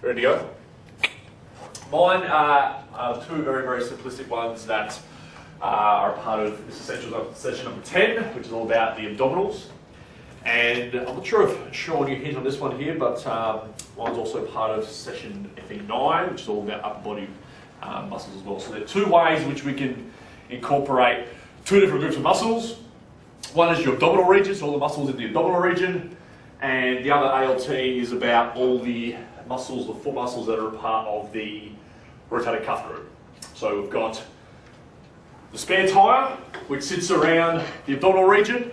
Ready to go? Mine are two very, very simplistic ones that are a part of this Essentials session number 10, which is all about the abdominals. And I'm not sure if Sean, you hit on this one here, but mine's also part of session FE9, which is all about upper body muscles as well. So there are two ways in which we can incorporate two different groups of muscles. One is your abdominal region, so all the muscles in the abdominal region, and the other ALT is about all the muscles, the foot muscles that are a part of the rotator cuff group. So we've got the spare tyre, which sits around the abdominal region,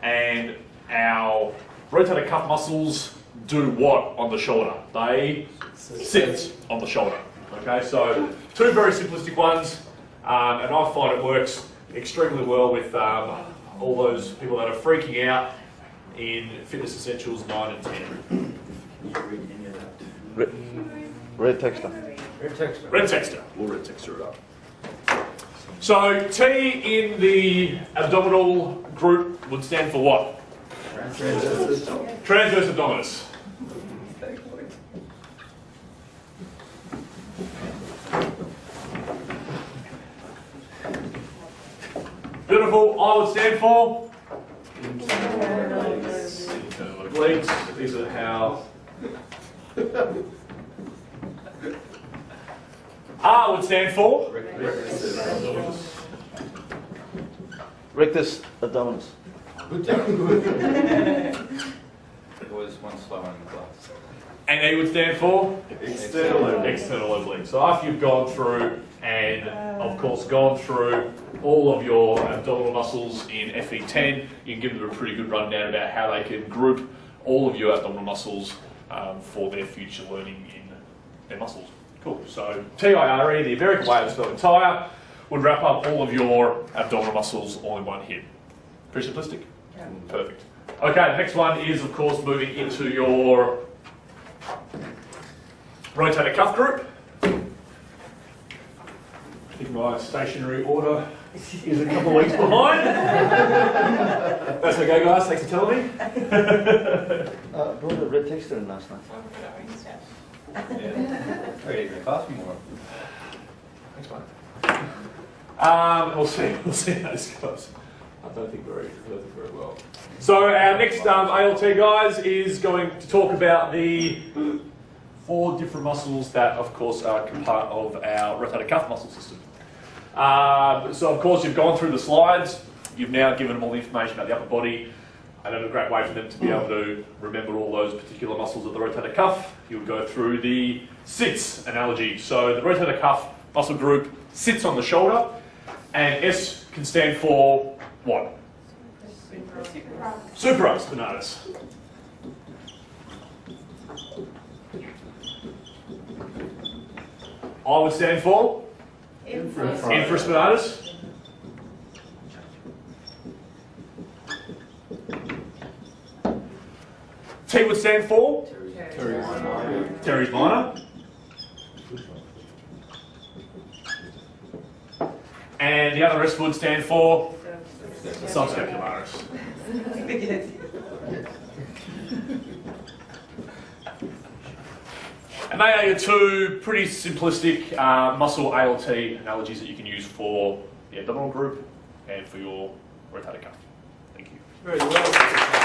and our rotator cuff muscles do what on the shoulder? They sit on the shoulder. Okay, so two very simplistic ones, and I find it works extremely well with all those people that are freaking out in Fitness Essentials 9 and 10. Red texture. Red texture. We'll red texture it up. So T in the abdominal group would stand for what? Transverse abdominis. Beautiful. I would stand for internal obliques. These are how. R would stand for Rectus abdominis. There was one slower in the class. And E would stand for external oblique. So after you've gone through and of course gone through all of your abdominal muscles in FE10, you can give them a pretty good rundown about how they can group all of your abdominal muscles for their future learning in their muscles. Cool. So TIRE, the American way of spelling tire, would wrap up all of your abdominal muscles all in one hit. Pretty simplistic? Yeah. Perfect. Okay, the next one is of course moving into your rotator cuff group. I think my stationary order is a couple of weeks behind. That's okay guys, thanks for telling me. Brought a red texture in last night. Yeah. Ready to cost more. Thanks, mate. We'll see how this goes. I don't think very well. So our next ALT, guys, is going to talk about the 4 different muscles that, of course, are part of our rotator cuff muscle system. So, of course, you've gone through the slides. You've now given them all the information about the upper body. And that's a great way for them to be able to remember all those particular muscles of the rotator cuff. You would go through the sits analogy. So the rotator cuff muscle group sits on the shoulder, and S can stand for what? Supraspinatus. I would stand for infraspinatus. T would stand for teres minor. And the other S would stand for subscapularis. And they are your two pretty simplistic muscle ALT analogies that you can use for the abdominal group and for your rotator cuff. Thank you. Very well.